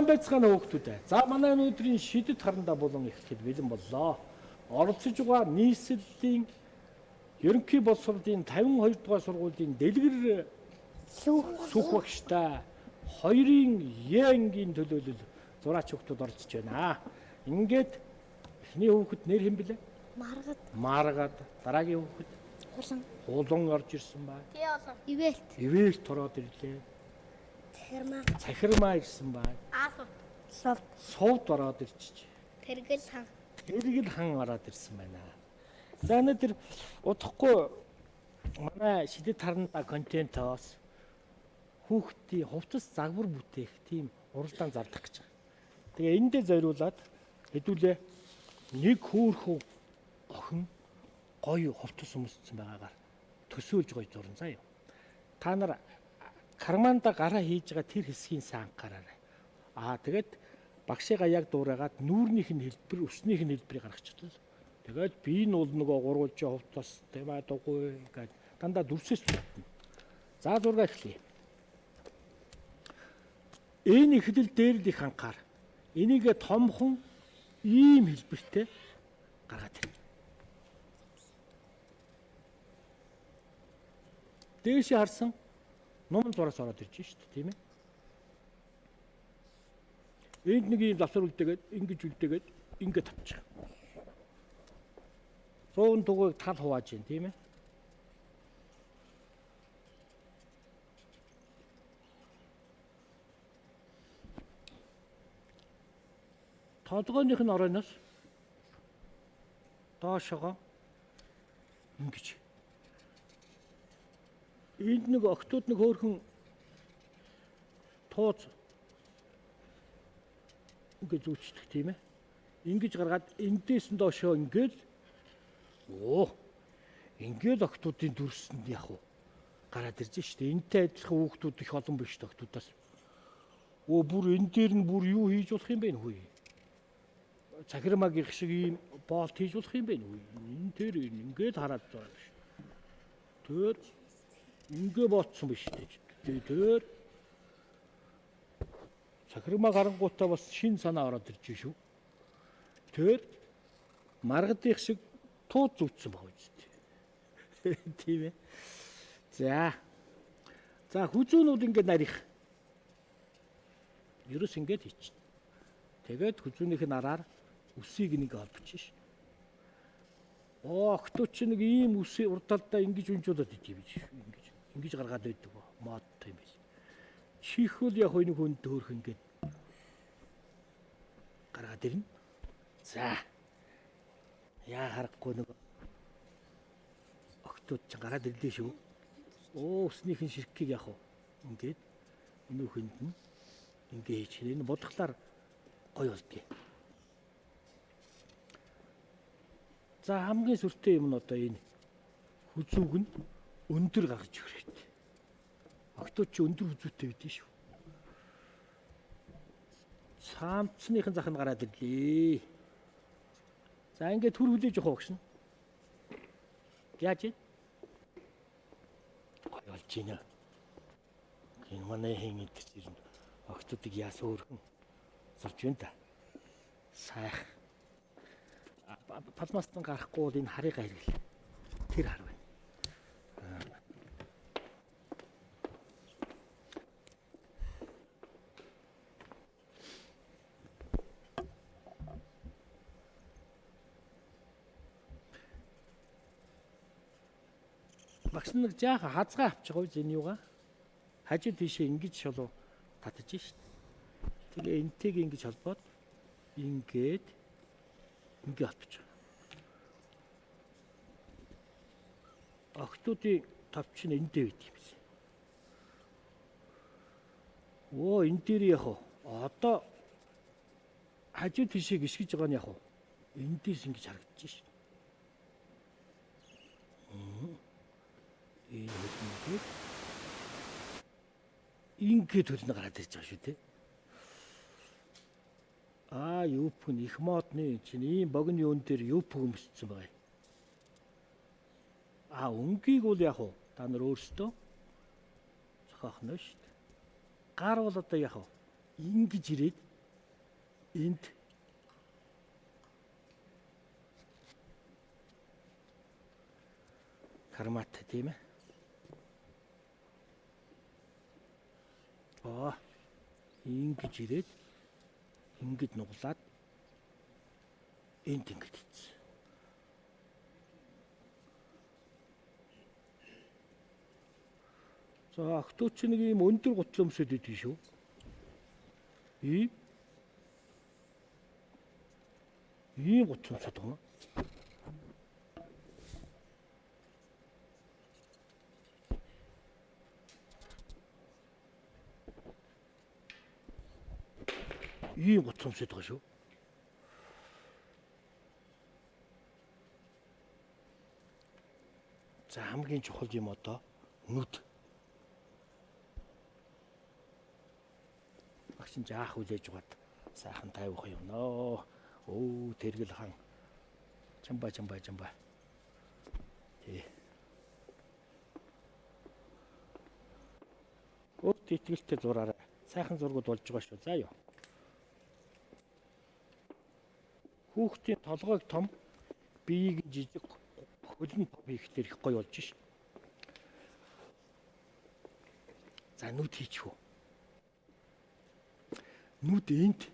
Сайн байцгаана хүүхдүүд. За манай өнөөдрийн шидэт харандаа болон эхлэхэд бэлэн боллоо. Оролцож байгаа нийслэлийн ерөнхий боловсролын 52 дугаар сургуулийн дэлгэр сүх багштай хоёрын Е-ангийн төлөөлөл зураач хүүхдүүд оролцож байна. Ингээд эхний хүүхэд нэр хэн блэ? Маргад. Дараагийн хүүхэд Хулан орж ирсэн байна. Ивэлт ороод ирлээ. Цахирмаа ирсэн байна. Совд ороод ирчих. Тэргэл хан ороод ирсэн байна. За өнөөдөр удахгүй манай шидэт харандаа контентоос хүүхдийн хувцас загвар бүтээх тийм уралдаан зарлах гэж байгаа. Тэгээ эндээ зориулаад хэдүүлээ нэг хөөрхөн охин гоё хувцас өмссөн байгаагаар төсөөлж гоё зурна заа юу. Та нар карманда гараа хийж байгаа тэр хэсгийн сайн анхаараарай. Тэгээд багшигаа яг дуурайгаад нүүрнийх нь хэлбэр, өснийх нь хэлбэрийг гаргачихлаа. Тэгээд би нь бол нөгөө гурвалж хувцас тэмээ дугуй гэж дандаа дүрсээс зүтнэ. За зураг эхлэе. Энэ эхлэл дээр л их анхаар. Энийг томхон ийм хэлбэртэй гаргаад ирнэ. Дээшээ харсан номон зураас ороод ирж шүү дээ, тийм ээ. Энд нэг юм завсар үлдээгээд, ингэж тавьчих. 100 дугуйг тал хувааж байна, тийм ээ. Толгойных нь орооноос доошоо ингэж. Энд нэг октод нэг хөөрхөн тууз ингэж үүсдэг тийм ээ. Ингэж гаргаад эндээс нь доошоо ингээд ингээд октодын дүрсэнд яг уу гараад ирж штэ. Энтэй адилхан хүүхдүүд их олон биш октодоос. Бүр энэ дээр нь бүр юу хийж болох юм бэ хүү? Цахирмагийн шиг ийм боолт хийж болох юм бэ хүү? Энэ тэр ингээд хараад байгаа биш. Тэр ингээ ботсон биш дээ. Тэр цахирмаа гарангуутаа бас шин санаа ороод ирж шүү. Тэр маргадын шиг тууз зүтсэн баг үстэй. Тийм ээ. За хүзүүнүүд ингээ нарих. Ерөөс ингээд хийчих. Тэгээд хүзүүнийх нь араар үсийг нэг олбоч ш. Окточ нэг ийм үсээ урдалдаа ингэж унжуулаад идэв биш. Ингэж гаргаад байдаг модтой юм биш. Чихвэл яг нэг хүн төөрх ингээд гаргаад ирнэ. За. Яа харахгүй нэг октод ч гараад ирлээ шүү. Өснийхэн ширхгийг яг ингээд өнөөхөнд нь ингээд хийж энэ бодглохлаар гоё болдгийг. За хамгийн сүртэй юм нь одоо энэ хүзүүг нь өндөр гаргаж өгөх хэрэгтэй. Октод ч өндөр хүзүүтэй байдэн шүү. Цаамцныхын зах нь гараад ирлээ. За ингээд төр хүлээж явах багш нь. Яаж вэ? Гоё болж байна. Энэ манай хэн идэж ирнэ. Октодыг яас өөрхөн сурч байна да. Сайх. Палмастан гарахгүй бол энэ харыг хэрэглээ. Тэр хар байна. Багш нэг жаахан хазгаа авчихгүй зэн юугаа. Хажуу тийшээ ингэж шолоо татаж шít. Тэгээ энтэйг ингэж холбоод ингээд авчих. Октодын тавч нь эндээ байт юм шиг. Энэ дээр яг одоо хажуу тийшээ гიშгэж байгаа нь яг эндээс ингэж харагдаж шít. Ингээд төлнө гараад ирж байгаа шүү дээ. Юуп нь их модны чинь ийм богино юун дээр юуп өмссөн байгаа. Өнгийг бол яг та нар өөрсдөө зохиохно шүү дээ. Гар бол одоо яг ингэж ирээд энд кармат тийм ээ. Ингэж ирээд ингэж нуглаад энд ингэж ийцсэн. За охтууч нэг ийм өндөр гутлаа өмсөд идэв шүү. Ийм гутлаа өмсөд байгаа юм. Ийм гутлаа өмсөд байгаа шүү. За хамгийн чухал юм одоо нүд. Багш жаах үлээж угаад сайхан тайвах юм нөө. Тэргэл хан. Чамбай. Тий. Өөрт итгэлтэй зураарай. Сайхан зургууд болж байгаа шүү. За юу. Хүүхдийн толгойг том, биеийг жижиг хөлн хийхдээ их гоё болж шин. За нүд хийчихв. Нүд энд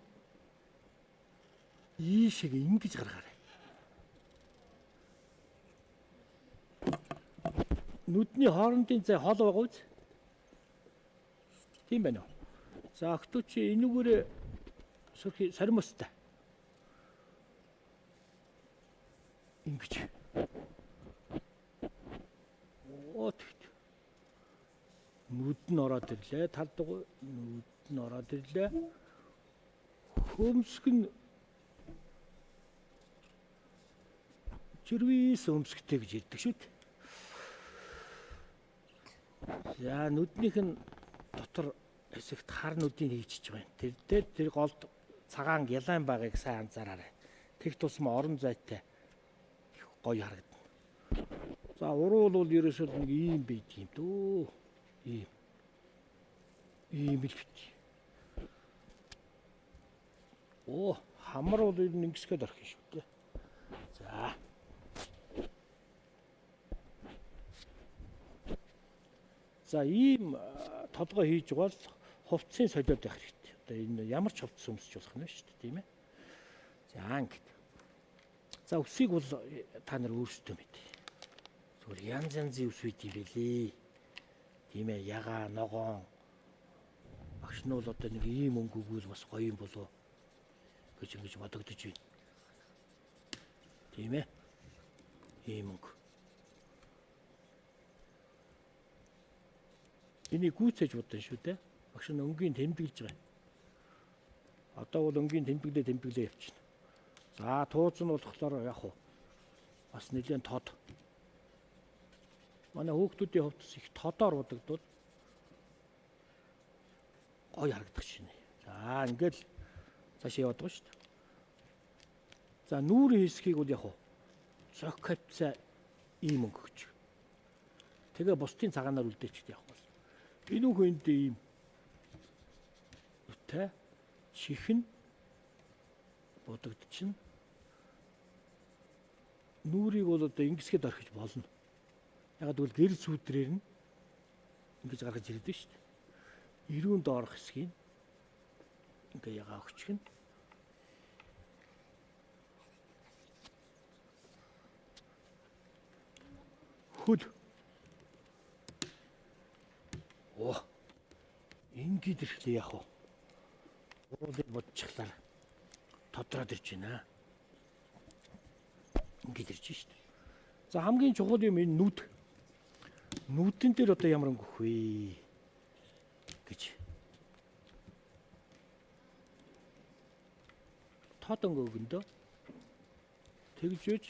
ийшээ ингэж гаргаарай. Нүдний хоорондын зай хол байгаа үз? Тийм байна уу? За охтууч энүүгээр саримстай. Ингэж. Нүд нь ороод ирлээ. Талдгаа нүд нь ороод ирлээ. Хөмсг нь чирвис өмсгтэй гэж ярьдаг шүү дээ. За нүднийх нь дотор хэсэгт хар нүдийг хийчихэж байгаа юм. Тэр голд цагаан гялайн байгааг сайн анзаараарай. Тэг тусмаа орон зайтай гоё харагдана. За уруу бол ерөөсөө нэг ийм байд юм дөө. Ийм л бит. Хамар бол ер нь ингэсгээд орох юм шүү дээ. За. За ийм толгой хийж байгаа л хувцсын солиод байх хэрэгтэй. Одоо энэ ямар ч хувцас өмсөж болох нь шүү дээ, тийм ээ. За ингэж. За өсийг бол та нар өөрсдөө мэдээ. Зүгээр янзын ус үйд юм бэлээ. Тийм ээ, ягаа, ногоон. Багш нь бол одоо нэг ийм өнгө өгвөл бас гоё юм болов гэж ингэж бодогдож байна. Тийм ээ. Ийм өнгө. Энийг гүйцээж бодсон шүү дээ. Багш нь өнгийн тэмдэглэж байгаа. Одоо бол өнгийн тэмдэглээ явчихна. За тууз нь болохоор яг уу бас нэлээд тод. Манай хүүхдүүдийн хувьд их тодоор бодогдвол гоё харагдах шин. За ингээл цаашаа яваад байгаа шүү дээ. За нүүрийн хэсгийг бол яг уу цогцолцоо ийм өнгөгч. Тэгээ бусдын цагаанаар үлдээчихэд явах бол. Энэ үхэнд ийм үтэй чихэн бодогдчихно. Нүрийг бол одоо ингэсгээд орхиж болно. Яг тэгвэл гэрэл сүдрээр нь ингэж гаргаж ирдэг шүү дээ. Ирүүн доорх хэсгийг ингээ ягаа өгчихнэ. Хөл. Ингээд ирэхлээр яах вэ? Уулыг бодчихлаа. Тодроод ирж байна. Ингээд ирж шүү дээ. За хамгийн чухал юм энэ нүд. Нүдэн дээр одоо ямар өнгө өгөх вэ гэж. Тод өнгө өгөндөө. Тэгж үж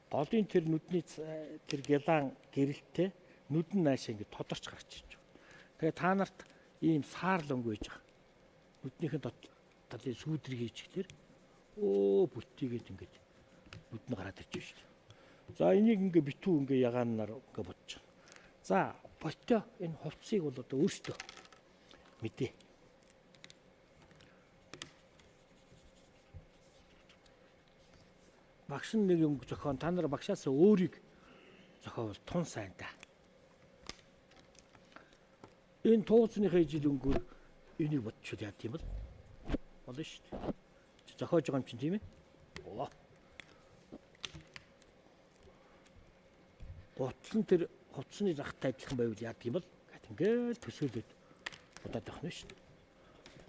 голын тэр нүдний тэр гялаан гэрэлтэй нүд нь наашаа ингэ тодорч гарч ирж байгаа. Тэгээ та нарт ийм саарл өнгө байж байгаа. Нүднийхэн талын сүүдрийг хийчихлээр бүтээгээд ингэж нүд нь гараад ирж шүү дээ. За энийг ингээ битүү ингээ ягаанаар ингээ бодож байгаа. За ботё энэ хувцсыг бол одоо өөртөө мэдээ. багш нэг юм зохион та нар багшаас өөрийг зохиовол тун сайн та. Энэ тууцныхаа жил өнгөөр энийг бодчиход яа тийм бол болно шүү дээ. Зохиож байгаа юм чинь тийм ээ. Оо. Готлон тэр хувцсны захтай адилхан байвал яа тийм бол ингээл төсөөлөд удаад явах нь шүү дээ.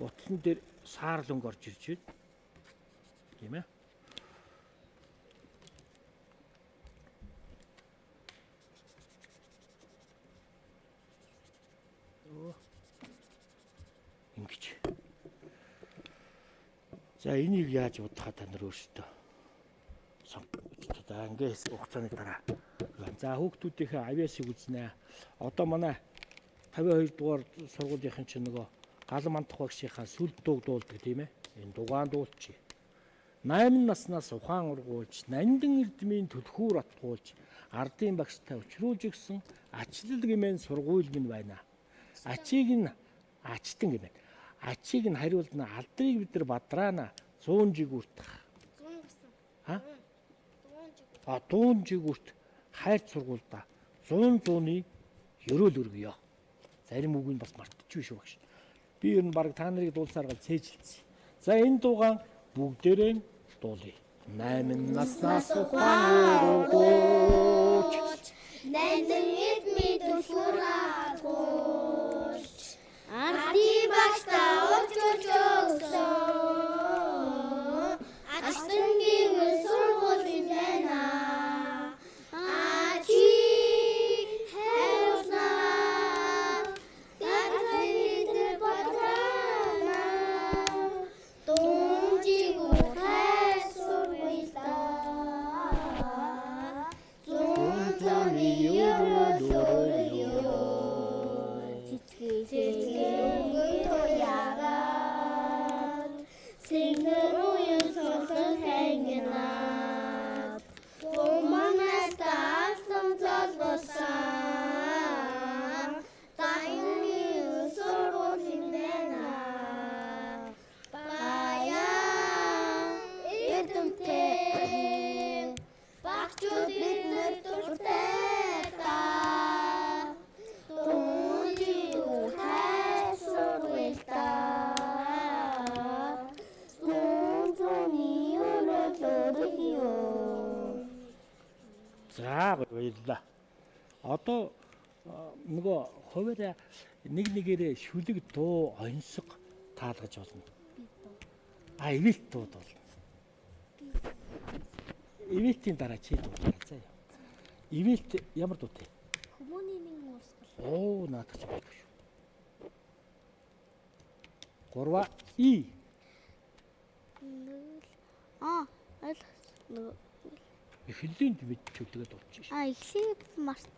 Готлон дээр саарл өнгө орж ирж байна. Тийм ээ. Ингэж. За энийг яаж удахаа та нар өөрсдөө сонгож ингээс хугацааны дараа. За хүүхдүүдийнхээ авьяасыг үзнэ. Одоо манай 52 дугаар сургуулийн чинь нөгөө Галан мандах багшийнхаа сүл дууг дуулдаг тийм ээ. Энэ дугаан дуулчих. 8 наснаас ухаан ургуулж, нандин эрдмийн түлхүүр атгуулж, ардын багштай учруулж өгсөн ачлал гэмээн сургууль минь байна. Ачийг нь ачтан гэмээн. Ачийг нь хариулна алдрыг бид нар бадраана 100 жигүүрт. 100 гэсэн. Ха? 100 100 жигүүрт. 100 жигүүрт хайр сургуульда 100-ны ерөөл өргөё. Зарим үгийг бас мартчих шүү багш. Би ер нь баг та нарыг дуулсаар гал цээжилсэн. За энэ дуугаан бүгдээрээ дуулъя. 8 наснаас ухаан ургуулж, нандин эрдмийн түлхүүр атгуулж, ардын багштай учруулж өгсөн ачлан гэмээн сургууль минь байна. Ачийг хариулна алдрыг бид нар бадраана 100 жигүүрт хайр сургуульда 100-ны ерөөл өргөё. Цэцгийн тоягаад сэнхэр уян сорлон хангинаад гоманаас таасан залгуулсан тайны сургууль минь байна. Баян эрдэмтэн багчууд бид нар дуртай та 100 жигүүрт хайр сургуульда 100-ны ерөөл өргөё. за баярлалаа. Одоо нөгөө хуваараа нэг нэгээрээ шүлэг дуу онцог таалгаж болно. Ивэлт дууд болно. Ивэлтийн дараа чи дуулаа заа. Ивэлт ямар дуутай? Хүмүүний нэг уусгал. Оо наадах ч болов шүү. 3 И. Ойлгосон. Эхлэлийн мэдчилгээ дуулчих шүү. Эхлээд март.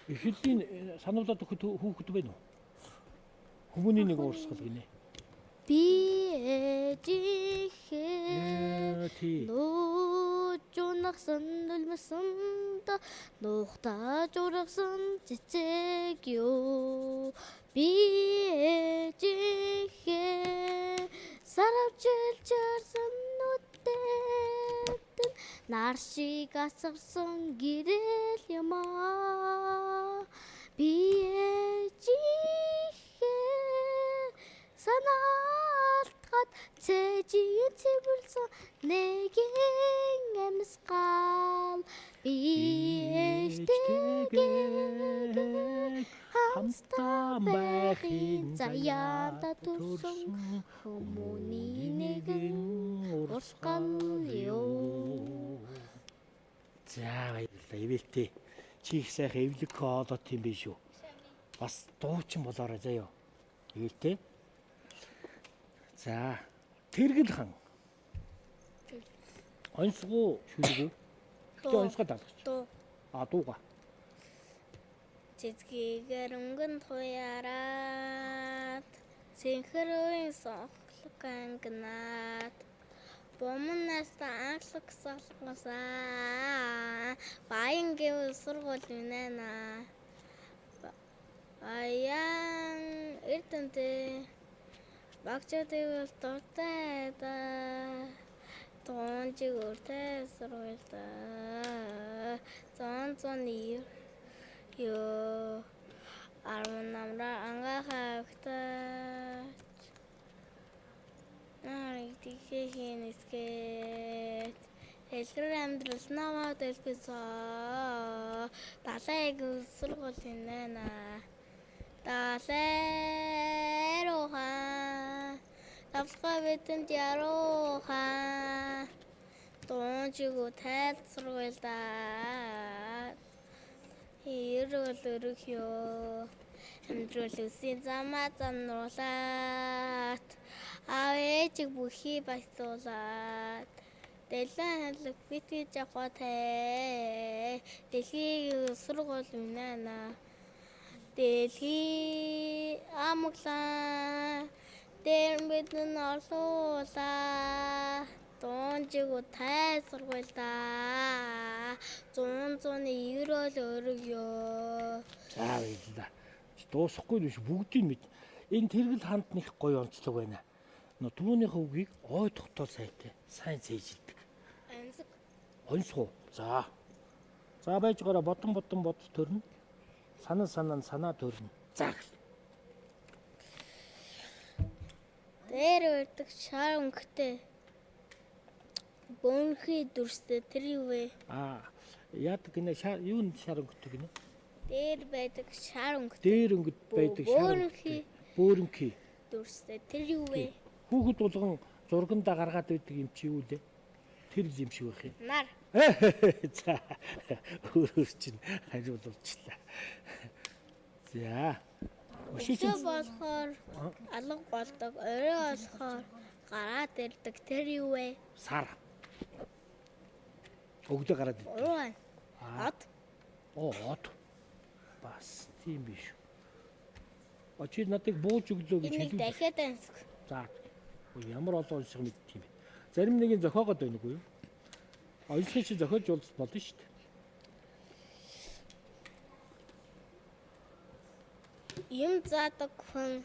Эхлэлийн сануулаад өгөх хүүхэд байна уу? Хүмүүний нэг уурсгал гинэ. Би ээжийнхээ нууцнахсан нүлмсэн та нухтаж ургасан цэцэг юу. Би ээжийнхээ саравчилж харсан нүдтэй нар шиг асарсан гэрэл юмаа. Би ээжийнхээ санаалтгад цэжийн цэвэрлсэн нэгэн амьсгал. Би ээжтэйгээ хамтдаа байхын заяада төрсөн хүмүүний нэгэн урсгал юу. За баярлалаа. Ивэлтэй. Чи их сайхан эвлэг хоолот юм биш үү? Бас дуучин болоорой заяа. Ивэлтэй. За тэргэл хан. Онцгой шүлгүү. Тэ онцгой даалгач. Дууга. Цэцгээр өнгөн туяраад сэнхэр уян сонхлог ангинаад бомнаас анхлаг салгасаа баян гэвэл сургууль минь байна. Баян эрдэмтэн багчуудыг бол дуртай да Тонжиг өртөө сургуульда зон ёо арман намра ангахагтаа Нэрийгдхийн эсгээд элгэр амьдрал намаа дэлгэсаа далайг сургуулийн нана далайруухан давсгаа бидэнд яруухан Тонжиг өтөл сургуульда Ирүүл өрөх ёо амьдрал үсийн замаа занруулаад аав ээжиг бүхий баясуулаад дэлэн хандлаг битгий жахватай дэлхийг сургууль минана дэлхий амглаа дээр бидэн орлуулаа Тонжиг өтөл сургуульда ирүүл өрөх ёо За баярлалаа. Дуусахгүй биш бүгдийг мэд. Энэ тэргэл ханд них гоё онцлог байна. Түүнийхээ үгийг ой тогтоол сайтай сайн зээжилдэг. Онцгой. За. За байж гараа бодон бод төрнө. Санаа төрнө. За. Дээр өрдөг шар өнгөтэй бөөнхий дүрстэй тэр юу вэ? Яадаг гинэ юу н шар өнгөтэй гинэ? Дээр байдаг шар өнгөтэй. Дээр өнгөт байдаг шар өнгөтэй. Бөөнхий дүрстэй тэр юу вэ? Хүүхэд болгон зургандаа гаргаад байдаг юм чи юу лээ? Тэр л юм шиг байх юм. Нар. За. Өөр чинь хариулуулчлаа. За. Өшөө болохоор алга болдог, орой болохоор гараад ирдэг тэр юу вэ? Сар. Өгдөө гараад ирдэг. Од. Од. Бас тийм биш. Очи надыг бууж өглөө гэж хэлээ. Дахиад ansг. За. Ямар олон шиг мэдт юм бэ? Зарим нэг нь зохиогоод байна уу юу? Ойлсоо чи зохиож уулзах болно шүү дээ. Юм заадаг хүн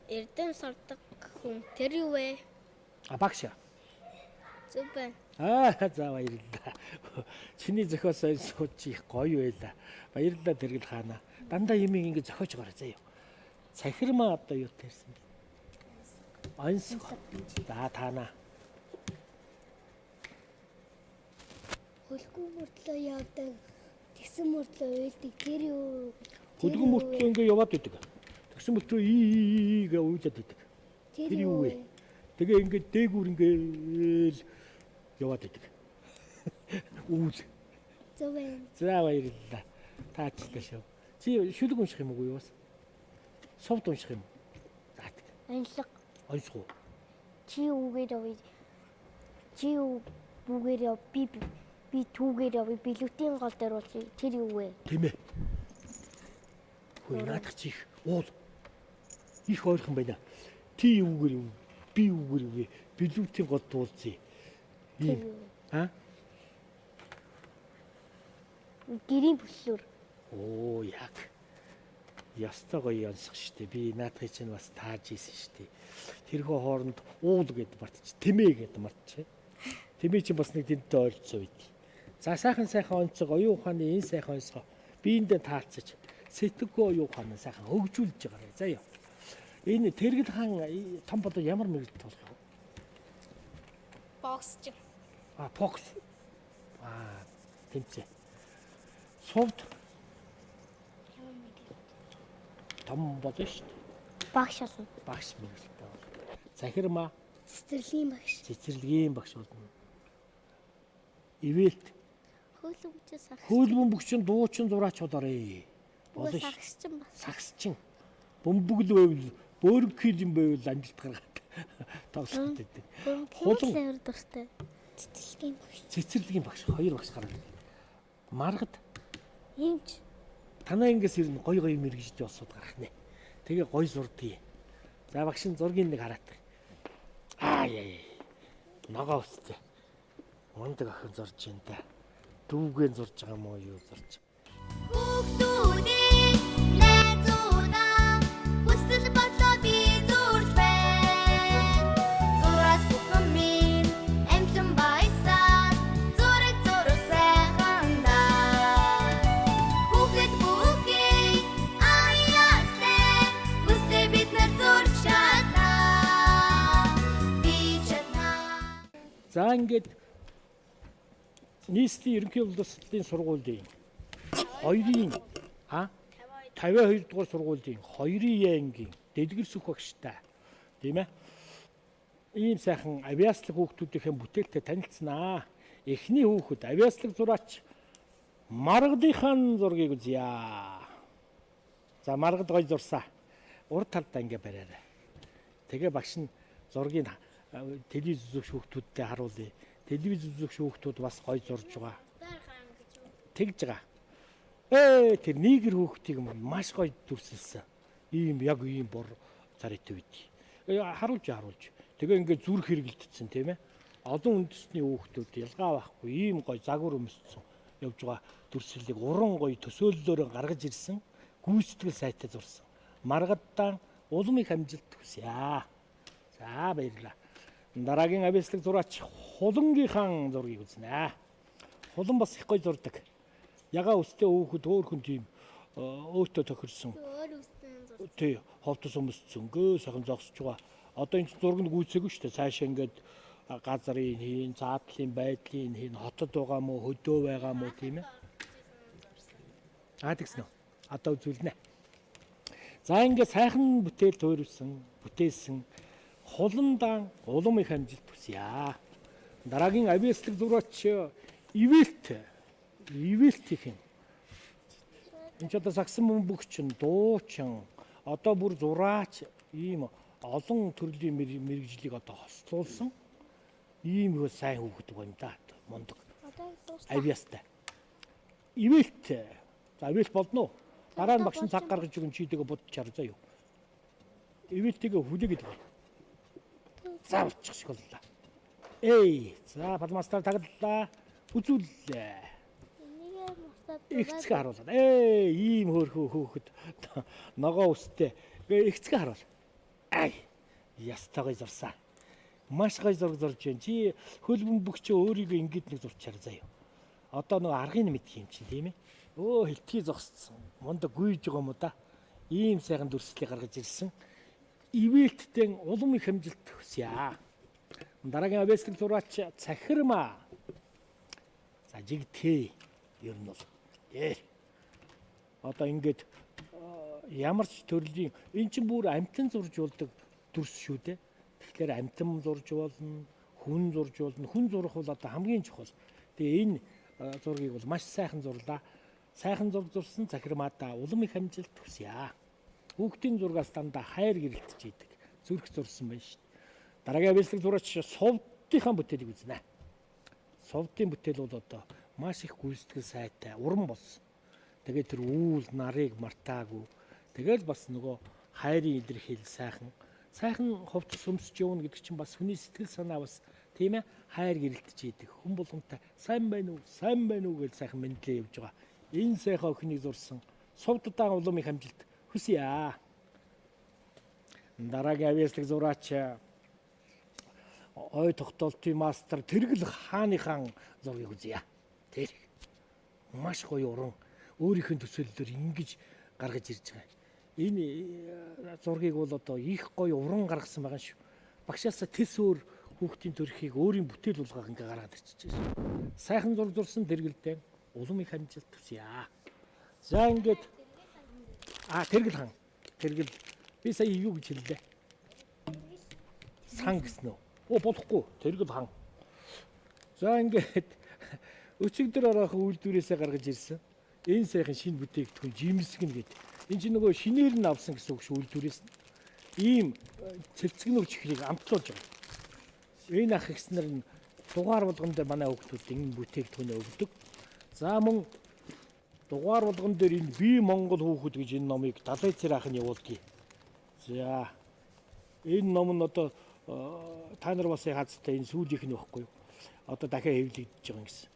эрдэм сордог хүн тэр юу вэ? Багш. Зүг байна. За баярлалаа. Чиний зохиос сууч их гоё байла. Баярлалаа тэргэл хаана. Дандаа юм ингэ зохиож гараа заяа. Цахирмаа одоо юу тэрсэн бэ? Онс. За таана. Хөлгөө мөртлөө явдаг. Тэгсэн мөртлөө уйлдаг тэр юу? Хөлгөө мөртлөө ингэ яваад байдаг. Тэгсэн мөртлөө гээ уйлаад байдаг. Тэр юу вэ? Тэгээ ингэ дээгүүр ингээл яваад байдаг. Үүл. За баярлалаа. Таачлаа шүү. Чи шүлэг унших юм уу юу бас? Совд унших юм. За. Аншлаг. Онцгой. Чи үгээр явъя. Чи бүгээр яв би түүгээр явъя. Билүүтийн гол дээр бол тэр юу вэ? Тийм ээ. Хөөе наадах чих уул. Их ойрхон байна. Ти үгээр юу? Би үгээр юу? Билүүтийн гол дуулцъя. Гэрийн бүслүр. Оо яг. Ястаа гоё янсах штэ. Би наадхыг чинь бас тааж ийсэн штэ. Тэрхүү хооронд уул гэд мартчих. Тэмээ гэд мартчих. Тэмээ чинь бас нэг тэнтэй ойрцоо байд. За сайхан онцог оюун ухааны энэ сайхан онцгой биендээ таалцаж сэтгэггүй оюун ухааны сайхан хөгжүүлж байгаарай. Заяа. Энэ тэргэл хаан том бодоо ямар мэрэгт болох вэ? Боксч. Бокс. Тэмцээ. Совд. Том бодоо шүү дээ. Багш болно. Багш мэрэгтэй бол. Захирмаа. Цэцэрлэгийн багш. Цэцэрлэгийн багш болно. Ивэлт. Хөөлбөмбөг бөгчин дуучин зураач болоорой. Болно шүү. Сагсчин. Бөмбөгл байвал бөөргөл юм байвал амжилт гаргаад тоглох гэдэг. Хулан дуртай. Цэцэрлэгийн багш. Хоёр багш гараад. Маргад. Юмч. Танаа ингээс ирнэ гоё мэрэгжтэй болсод гарах нэ. Тэгээ гоё зурдгийг. За багшин зургийг нэг хараад. Ногоо өстэй. Ундаг охин зурж байна да. Дүүгэн зурж байгаа мó юу зурж. Хүүхдүүдийн найзуудаа хүсэл бодлоо би зурж байна. Зураас бүхэн минь За ингээд нийслэлийн ерөнхий боловсролын сургуулийн 2-ын 52 дугаар сургуулийн 2-ын ангийн дэлгэр сүх багштай тийм ээ. Ийм сайхан авиаслаг хүүхдүүдийн бүтээлтэй танилцсанаа. Эхний хүүхэд авиаслаг зураач Маргадынхан зургийг үзье. За Маргад гой зурсаа. Урд талдаа ингээ бариарай. Тэгээ багш нь зургийг телевиз үзэх хүүхдүүдтэй харуулъя. Телевиз үзэх хүүхдүүд бас гой зурж байгаа. Тэгж байгаа. Тэр нийгэр хүүхдийг маш гоё дүрсэлсэн. Ийм яг ийм бор царайтай үед. Харуулж. Тэгээ ингээд зүрх хэрэгэлдсэн тийм ээ. Олон үндэсний хүүхдүүд ялгаа байхгүй ийм гоё загвар өмссөн явж байгаа дүрслэлийг уран гоё төсөөллөөр гаргаж ирсэн. Гүйцэтгэл сайтай зурсан. Маргаддан улмыг хамжилт хүсье. За баярлалаа. Дараагийн авиаслаг зураач Хулангийнхан зургийг үзнэ. Хулан бас их гоё зурдаг. Ягаа өстэй өөхөд хөөхөн тийм өөтөө тохирсон. Тий, ховтос өмссөн. Гөө сайхан зогсож байгаа. Одоо энэ зураг нь гүйцээгүй шүү дээ. Цаашаа ингээд газрын хийн, цаатлын байдлын хийн, хотод байгаа мó, хөдөө байгаа мó тийм ээ. Тэгсэн үү. Одоо үзүүлнэ. За ингээд сайхан бүтээл бүтээсэн Хуландан улмын хамжилт хүсье. Дараагийн авиаслаг зураач Ивэлтийн. Энд ч одоо сагсан бөмбөгчин, дуучин, одоо бүр зураач ийм олон төрлийн мэрэгжлийг одоо хослуулсан ийм их сайн хүүхэд байна да. Мундаг. Авиастай. Ивэлт. За ивэлт болно уу? Дараа нь багш нь цаг гаргаж өгөн чийдэгэ будчаар заа юу. Ивэлтийг хүлээгээд байна. За болчих шиг боллоо. За балмастаар таглалаа. Үзүүллээ. Ихцэг харуулаад. Ийм хөөрхөө хөөхөд ногоо үстэй. Ихцэг харуул. Ястагай зурсаа. Маш гой зураг зурж байна. Чи хөлбөм бөгчөө өөрийгөө ингэж нэг зурчаар заяа. Одоо нэг аргыг мэдх юм чинь тийм ээ. Хилтгий зогссон. Мундаг гүйж байгаа юм уу да. Ийм сайхан дүрслэлийг гаргаж ирсэн. Ивэлттэй улмын хамжилт хүсье. Дараагийн авиаслаг зураач Цахирмаа. За жигтэй ер нь бол. Одоо ингээд ямар ч төрлийн эн чинь бүр амтан зурж болдог дүрс шүү дээ. Тэгэхээр амтан зурж болно, хүн зурж болно. Хүн зурах бол одоо хамгийн чухал. Тэгээ энэ зургийг бол маш сайхан зурлаа. Сайхан зураг зурсан Цахирмаадаа улмын хамжилт хүсье. Хүүхдийн зургаас дандаа хайр гэрэлтэж идэг. Зүрх зурсан байна шүү дээ. Дараагийн авиаслаг зураач Совдынхан бүтээлийг үзнэ. Совдын бүтээл бол одоо маш их гүйцэтгэл сайтай, уран болсон. Тэгээд тэр үүл нарыг мартаагүй. Тэгэл бас нөгөө хайрын илэрхийл сайхан ховтос өмсөж явна гэдэг чинь бас хүний сэтгэл санаа бас тийм ээ хайр гэрэлтэж идэг. Хүн болгонтай сайн байна уу гэж сайхан мэдлээ явж байгаа. Энэ сайхан охиныг зурсан Совддаан улмын хамжилт хүсье. Дараагийн авиаслаг зураач ой тогтоолтын мастер Тэргэл хааныхан зургийг үзье. Тэр маш гоё уран өөрийнх нь төсөөллөөр ингэж гаргаж ирж байгаа. Энэ зургийг бол одоо их гоё уран гаргасан байгаа шүү. Багшаасаа тэс өөр хүүхдийн төрхийг өөрийн бүтээл болгох ингээ гаргаад ирчихэж байна. Сайхан зураг зурсан Тэргэлтэй улмын хамжилт хүсье. За ингээд Тэргэл хан. Тэргэл би сая юу гэж хэллээ? Сан гэсэн үү? Болохгүй. Тэргэл хан. За ингээд өчигдөр ороохон үйлдвэрээсээ гаргаж ирсэн. Энэ сайхан шинэ бүтээгдэхүүн жимсгэн гэдэг. Энэ чинь нөгөө шинээр нь авсан гэсэн үг шүү үйлдвэрээс. Ийм цэлцгэн өвчхрийг амтлуулж байгаа. Энэ ах ихснэр нь дугаар болгон дээр манай хүүхдүүд энэ бүтээгдэхүүнээ өгдөг. За мөн дугаар болгон дээр энэ би Монгол хүүхэд гэж энэ номыг Далай цэр ах нь явуулдгийг. За энэ ном нь одоо та нар бас хазтай энэ сүүлийнх нь байхгүй юу? Одоо дахиад хэвлэгдэж байгаа юм гэсэн.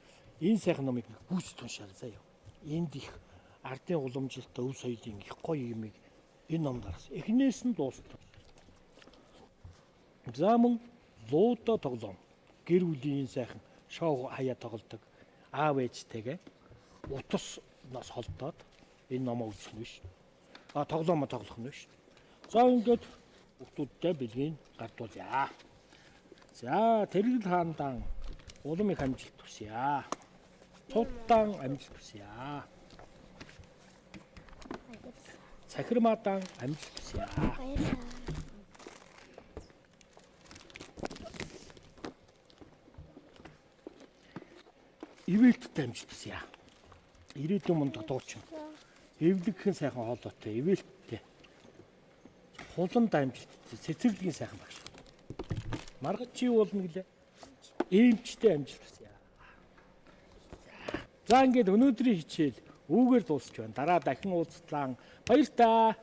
Энэ сайхан номыг гүйцэтгэж уншаа заяа. Энд их ардын уламжлалтай өв соёлын их гоё юмыг энэ номд гаргасан. Эхнээс нь дуустал. За мөн луудаа тоглоом. Гэр бүлийн сайхан шоу хаяа тоглодог. Аав ээжтэйгээ утаснаас холдоод энэ номоо үзэх нь биш. Тоглоомоо тоглох нь биш. За ингээд хүүхдүүдтэй бэлгийн гардуулъя. За тэргэл хаандан улам их амжилт хүсье. Цудаан амжилт хүсье. Сахирмаадан амжилт хүсье. Ивэлттэй амжилт хүсье. Ирээдүйн мунд дуучин. Эвлэгхэн сайхан хоолойтой, ивэлттэй. Хулан амжилттай, цэцэрлэгийн сайхан багш. Маргад чи уулна гэлээ. Ээмчтэй амжилт хүсье. За ингээд өнөөдрийн хичээл үүгээр дуусч байна. Дараа дахин уулзлаа. Баяр таа.